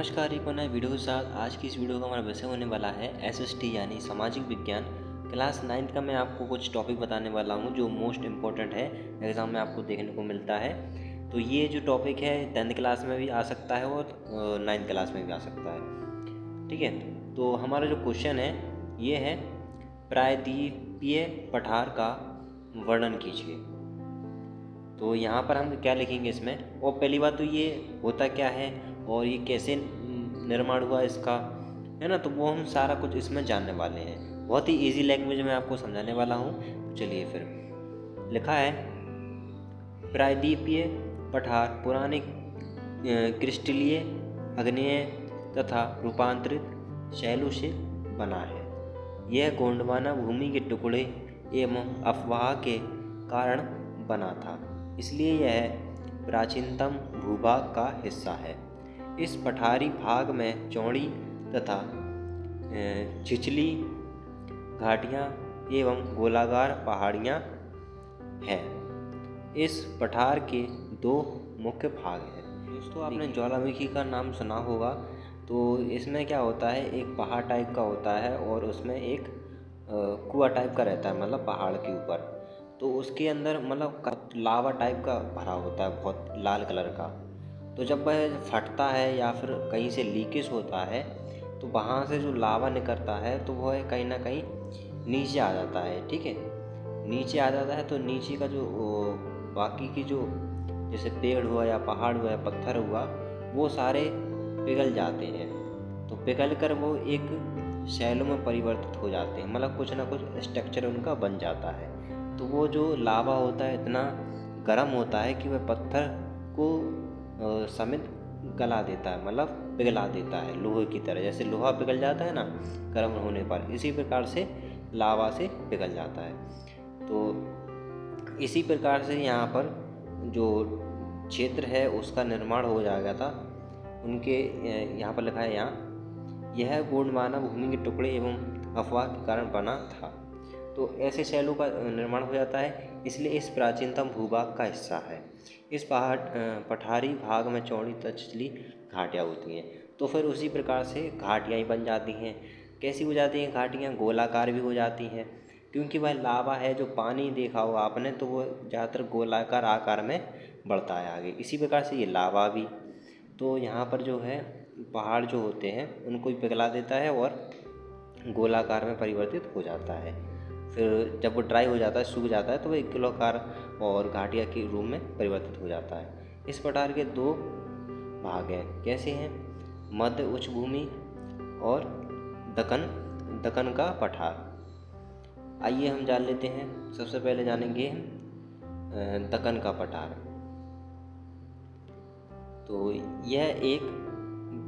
नमस्कार, एक और नए वीडियो के साथ आज की इस वीडियो का हमारा विषय होने वाला है एसएसटी यानी सामाजिक विज्ञान क्लास 9 का। मैं आपको कुछ टॉपिक बताने वाला हूं जो मोस्ट इम्पोर्टेंट है, एग्ज़ाम में आपको देखने को मिलता है। तो ये जो टॉपिक है 10th क्लास में भी आ सकता है और 9th क्लास में भी आ सकता है। ठीक है, तो हमारा जो क्वेश्चन है ये है प्रायद्वीपीय पठार का वर्णन कीजिए। तो यहाँ पर हम क्या लिखेंगे इसमें, और पहली बात तो ये होता क्या है और ये कैसे निर्माण हुआ इसका, है ना, तो वो हम सारा कुछ इसमें जानने वाले हैं। बहुत ही इजी लैंग्वेज में आपको समझाने वाला हूँ। चलिए फिर लिखा है प्रायद्वीपीय पठार पुराने क्रिस्टलीय आग्नेय तथा रूपांतरित शैलों से बना है। यह गोंडवाना भूमि के टुकड़े एवं अफवाह के कारण बना था, इसलिए यह प्राचीनतम भूभाग का हिस्सा है। इस पठारी भाग में चौड़ी तथा छिछली घाटियाँ एवं गोलाकार पहाड़ियाँ हैं। इस पठार के दो मुख्य भाग हैं। दोस्तों, आपने ज्वालामुखी का नाम सुना होगा। तो इसमें क्या होता है, एक पहाड़ टाइप का होता है और उसमें एक कुआं टाइप का रहता है, मतलब पहाड़ के ऊपर। तो उसके अंदर मतलब लावा टाइप का भरा होता है, बहुत लाल कलर का। तो जब वह फटता है या फिर कहीं से लीकेज होता है तो वहाँ से जो लावा निकलता है तो वह कहीं ना कहीं नीचे आ जाता है। ठीक है, नीचे आ जाता है तो नीचे का जो बाकी की जो जैसे पेड़ हुआ या पहाड़ हुआ या पत्थर हुआ वो सारे पिघल जाते हैं। तो पिघल कर वो एक शैलों में परिवर्तित हो जाते हैं, मतलब कुछ ना कुछ स्ट्रक्चर उनका बन जाता है। तो वो जो लावा होता है इतना गर्म होता है कि वह पत्थर को समेत गला देता है, मतलब पिघला देता है लोहे की तरह। जैसे लोहा पिघल जाता है ना गर्म होने पर, इसी प्रकार से लावा से पिघल जाता है। तो इसी प्रकार से यहाँ पर जो क्षेत्र है उसका निर्माण हो जाएगा था उनके। यहाँ पर लिखा है, यहाँ यह गोंडवाना भूमि के टुकड़े एवं अफवाह के कारण बना था। तो ऐसे शैलों का निर्माण हो जाता है, इसलिए इस प्राचीनतम भूभाग का हिस्सा है। इस पठारी भाग में चौड़ी तछली घाटियाँ होती हैं। तो फिर उसी प्रकार से घाटियाँ ही बन जाती हैं। कैसी हो जाती हैं घाटियाँ, गोलाकार भी हो जाती हैं, क्योंकि वह लावा है। जो पानी देखा हो आपने तो वो ज़्यादातर गोलाकार आकार में बढ़ता है आगे, इसी प्रकार से ये लावा भी। तो यहाँ पर जो है पहाड़ जो होते हैं उनको भी पिघला देता है और गोलाकार में परिवर्तित हो जाता है। फिर जब वो ड्राई हो जाता है, सूख जाता है, तो वो एक गोलाकार और घाटिया के रूप में परिवर्तित हो जाता है। इस पठार के दो भाग हैं। कैसे हैं, मध्य उच्च भूमि और दक्कन का पठार। आइए हम जान लेते हैं। सबसे पहले जानेंगे दक्कन का पठार। तो यह एक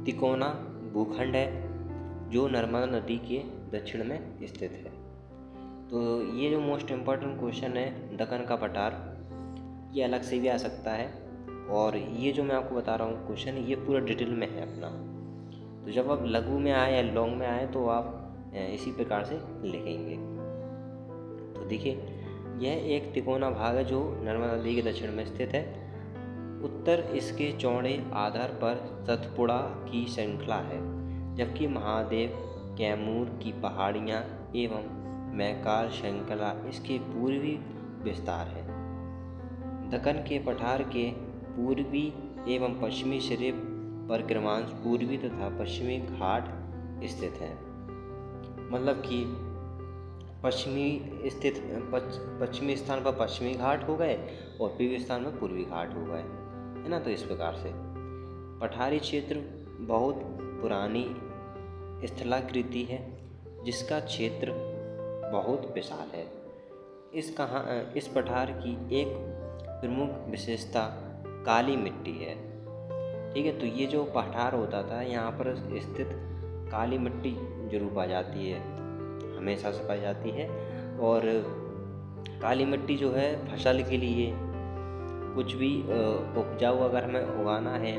तिकोना भूखंड है जो नर्मदा नदी के दक्षिण में स्थित है। तो ये जो मोस्ट इम्पॉर्टेंट क्वेश्चन है दक्कन का पठार, ये अलग से भी आ सकता है, और ये जो मैं आपको बता रहा हूँ क्वेश्चन ये पूरा डिटेल में है अपना। तो जब आप लघु में आए या लॉन्ग में आए तो आप इसी प्रकार से लिखेंगे। तो देखिए, यह एक तिकोना भाग है जो नर्मदा नदी के दक्षिण में स्थित है। उत्तर इसके चौड़े आधार पर सतपुड़ा की श्रृंखला है, जबकि महादेव कैमूर की पहाड़ियाँ एवं मैकाल श्रृंखला इसके पूर्वी विस्तार है। दक्कन के पठार के पूर्वी एवं पश्चिमी सिरे पर क्रमांश पूर्वी तथा पश्चिमी घाट स्थित हैं। मतलब कि पश्चिमी स्थान पर पश्चिमी घाट हो गए और पूर्वी स्थान में पूर्वी घाट हो गए, है ना। तो इस प्रकार से पठारी क्षेत्र बहुत पुरानी स्थलाकृति है जिसका क्षेत्र बहुत विशाल है। इस पठार की एक प्रमुख विशेषता काली मिट्टी है। ठीक है, तो ये जो पठार होता था यहाँ पर स्थित काली मिट्टी जरूर पाई जाती है, हमेशा से पाई जाती है। और काली मिट्टी जो है फसल के लिए कुछ भी उपजाऊ अगर हमें उगाना है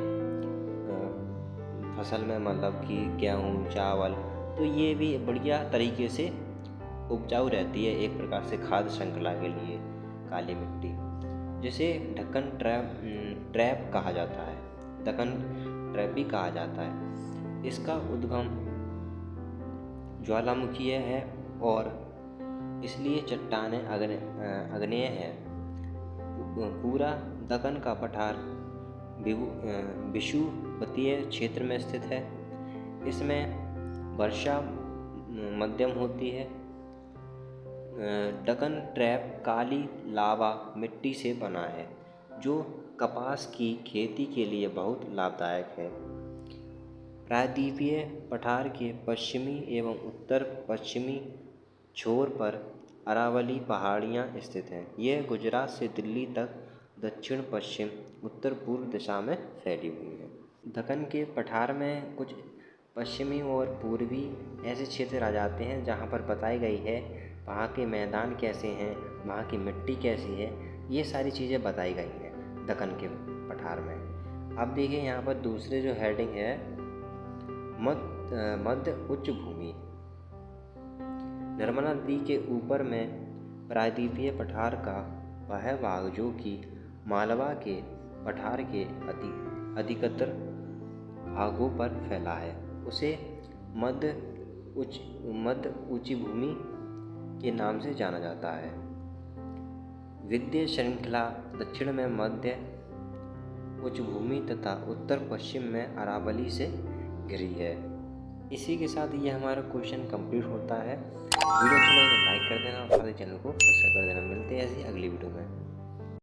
फसल में, मतलब कि गेहूँ चावल, तो ये भी बढ़िया तरीके से उपजाऊ रहती है एक प्रकार से खाद्य श्रृंखला के लिए काली मिट्टी, जिसे दक्कन ट्रैप कहा जाता है, दक्कन ट्रैप भी कहा जाता है। इसका उद्गम ज्वालामुखीय है और इसलिए चट्टानें आग्नेय है। पूरा दक्कन का पठार विषुवतीय क्षेत्र में स्थित है। इसमें वर्षा मध्यम होती है। दक्कन ट्रैप काली लावा मिट्टी से बना है जो कपास की खेती के लिए बहुत लाभदायक है। प्रायद्वीपीय पठार के पश्चिमी एवं उत्तर पश्चिमी छोर पर अरावली पहाड़ियाँ स्थित हैं। यह गुजरात से दिल्ली तक दक्षिण पश्चिम उत्तर पूर्व दिशा में फैली हुई है। दक्कन के पठार में कुछ पश्चिमी और पूर्वी ऐसे क्षेत्र आ जाते हैं जहाँ पर बताई गई है वहाँ के मैदान कैसे हैं, वहाँ की मिट्टी कैसी है, ये सारी चीज़ें बताई गई हैं दक्कन के पठार में। अब देखिए यहाँ पर दूसरे जो हेडिंग है मध्य उच्च भूमि। नर्मदा नदी के ऊपर में प्रायद्वीपीय पठार का वह भाग जो कि मालवा के पठार के अधिकतर भागों पर फैला है उसे मध्य ऊंची भूमि के नाम से जाना जाता है। विंध्य श्रृंखला दक्षिण में मध्य उच्च भूमि तथा उत्तर पश्चिम में अरावली से घिरी है। इसी के साथ ये हमारा क्वेश्चन कंप्लीट होता है। वीडियो अच्छा लगे तो लाइक कर देना और चैनल को सब्सक्राइब कर देना। मिलते हैं ऐसी अगली वीडियो में।